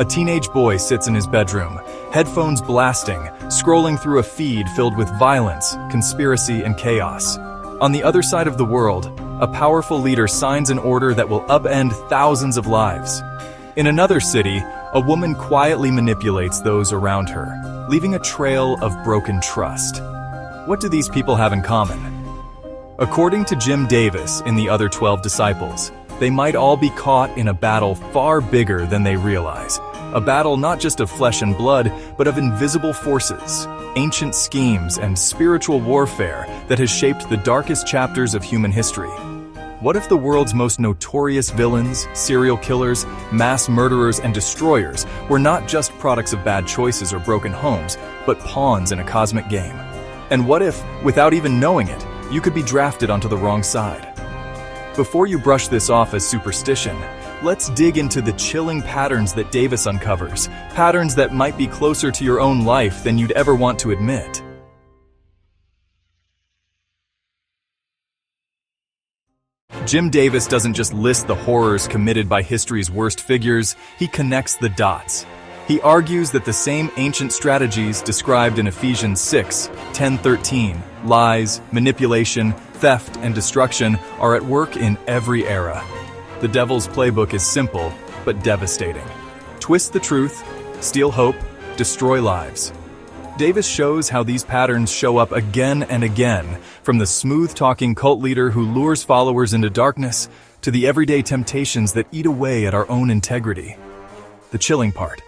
A teenage boy sits in his bedroom, headphones blasting, scrolling through a feed filled with violence, conspiracy, and chaos. On the other side of the world, a powerful leader signs an order that will upend thousands of lives. In another city, a woman quietly manipulates those around her, leaving a trail of broken trust. What do these people have in common? According to Jim Davis in The Other 12 Disciples, they might all be caught in a battle far bigger than they realize. A battle not just of flesh and blood, but of invisible forces, ancient schemes, and spiritual warfare that has shaped the darkest chapters of human history. What if the world's most notorious villains, serial killers, mass murderers, and destroyers were not just products of bad choices or broken homes, but pawns in a cosmic game? And what if, without even knowing it, you could be drafted onto the wrong side? Before you brush this off as superstition, let's dig into the chilling patterns that Davis uncovers, patterns that might be closer to your own life than you'd ever want to admit. Jim Davis doesn't just list the horrors committed by history's worst figures, he connects the dots. He argues that the same ancient strategies described in Ephesians 6:10-13, lies, manipulation, theft, and destruction, are at work in every era. The devil's playbook is simple, but devastating. Twist the truth, steal hope, destroy lives. Davis shows how these patterns show up again and again, from the smooth-talking cult leader who lures followers into darkness to the everyday temptations that eat away at our own integrity. The chilling part: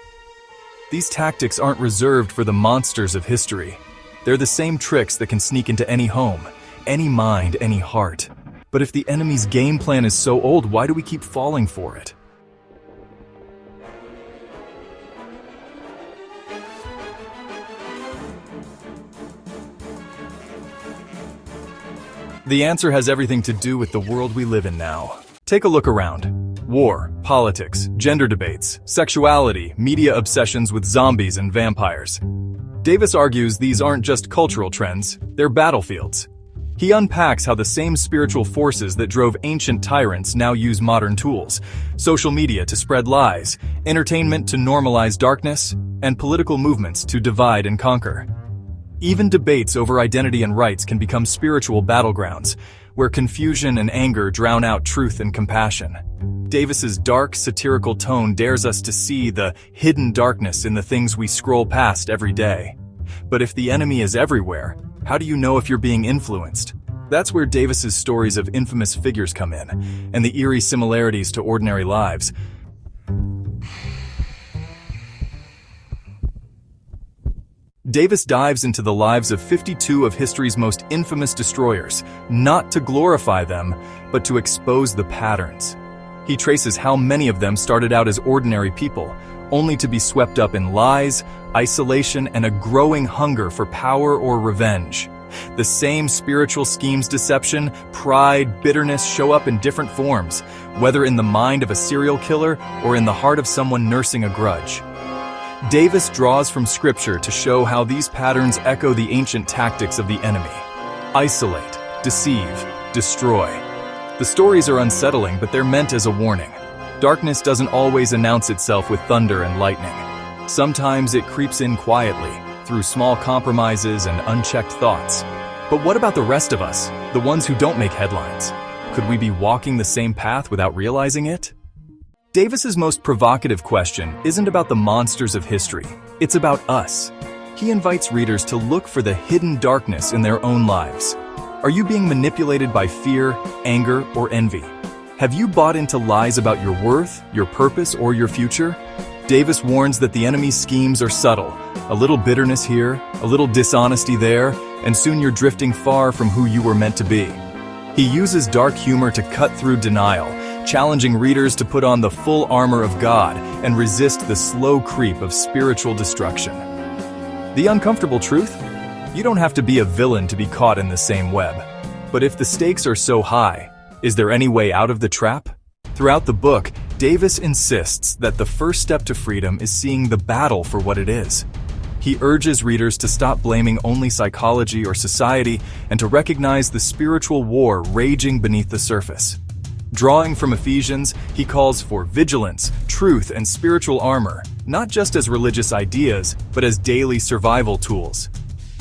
these tactics aren't reserved for the monsters of history. They're the same tricks that can sneak into any home, any mind, any heart. But if the enemy's game plan is so old, why do we keep falling for it? The answer has everything to do with the world we live in now. Take a look around. War, politics, gender debates, sexuality, media obsessions with zombies and vampires. Davis argues these aren't just cultural trends, they're battlefields. He unpacks how the same spiritual forces that drove ancient tyrants now use modern tools: social media to spread lies, entertainment to normalize darkness, and political movements to divide and conquer. Even debates over identity and rights can become spiritual battlegrounds, where confusion and anger drown out truth and compassion. Davis's dark, satirical tone dares us to see the hidden darkness in the things we scroll past every day. But if the enemy is everywhere, how do you know if you're being influenced? That's where Davis's stories of infamous figures come in, and the eerie similarities to ordinary lives. Davis dives into the lives of 52 of history's most infamous destroyers, not to glorify them, but to expose the patterns. He traces how many of them started out as ordinary people, only to be swept up in lies, isolation, and a growing hunger for power or revenge. The same spiritual schemes, deception, pride, bitterness show up in different forms, whether in the mind of a serial killer or in the heart of someone nursing a grudge. Davis draws from Scripture to show how these patterns echo the ancient tactics of the enemy: isolate, deceive, destroy. The stories are unsettling, but they're meant as a warning. Darkness doesn't always announce itself with thunder and lightning. Sometimes it creeps in quietly, through small compromises and unchecked thoughts. But what about the rest of us, the ones who don't make headlines? Could we be walking the same path without realizing it? Davis's most provocative question isn't about the monsters of history, it's about us. He invites readers to look for the hidden darkness in their own lives. Are you being manipulated by fear, anger, or envy? Have you bought into lies about your worth, your purpose, or your future? Davis warns that the enemy's schemes are subtle. A little bitterness here, a little dishonesty there, and soon you're drifting far from who you were meant to be. He uses dark humor to cut through denial, challenging readers to put on the full armor of God and resist the slow creep of spiritual destruction. The uncomfortable truth? You don't have to be a villain to be caught in the same web. But if the stakes are so high, is there any way out of the trap? Throughout the book, Davis insists that the first step to freedom is seeing the battle for what it is. He urges readers to stop blaming only psychology or society and to recognize the spiritual war raging beneath the surface. Drawing from Ephesians, he calls for vigilance, truth, and spiritual armor, not just as religious ideas, but as daily survival tools.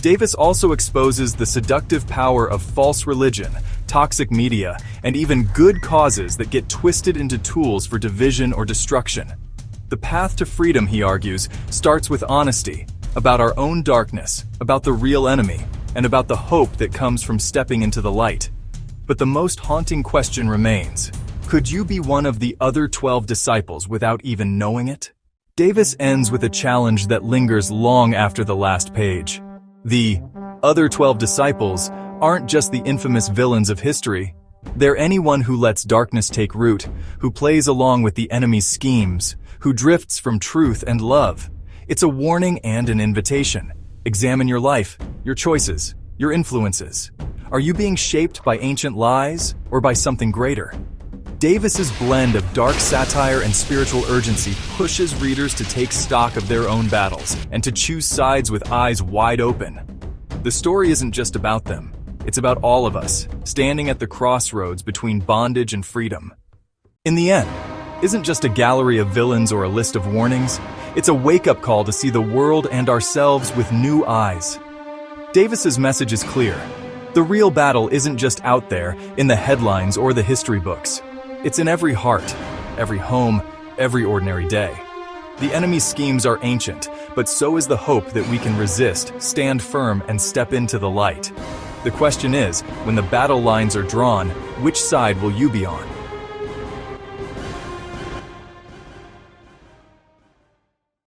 Davis also exposes the seductive power of false religion, toxic media, and even good causes that get twisted into tools for division or destruction. The path to freedom, he argues, starts with honesty, about our own darkness, about the real enemy, and about the hope that comes from stepping into the light. But the most haunting question remains: could you be one of the other 12 disciples without even knowing it? Davis ends with a challenge that lingers long after the last page. The other 12 disciples aren't just the infamous villains of history. They're anyone who lets darkness take root, who plays along with the enemy's schemes, who drifts from truth and love. It's a warning and an invitation. Examine your life, your choices, your influences. Are you being shaped by ancient lies or by something greater? Davis's blend of dark satire and spiritual urgency pushes readers to take stock of their own battles and to choose sides with eyes wide open. The story isn't just about them. It's about all of us, standing at the crossroads between bondage and freedom. In the end, isn't just a gallery of villains or a list of warnings. It's a wake-up call to see the world and ourselves with new eyes. Davis's message is clear. The real battle isn't just out there in the headlines or the history books. It's in every heart, every home, every ordinary day. The enemy's schemes are ancient, but so is the hope that we can resist, stand firm, and step into the light. The question is, when the battle lines are drawn, which side will you be on?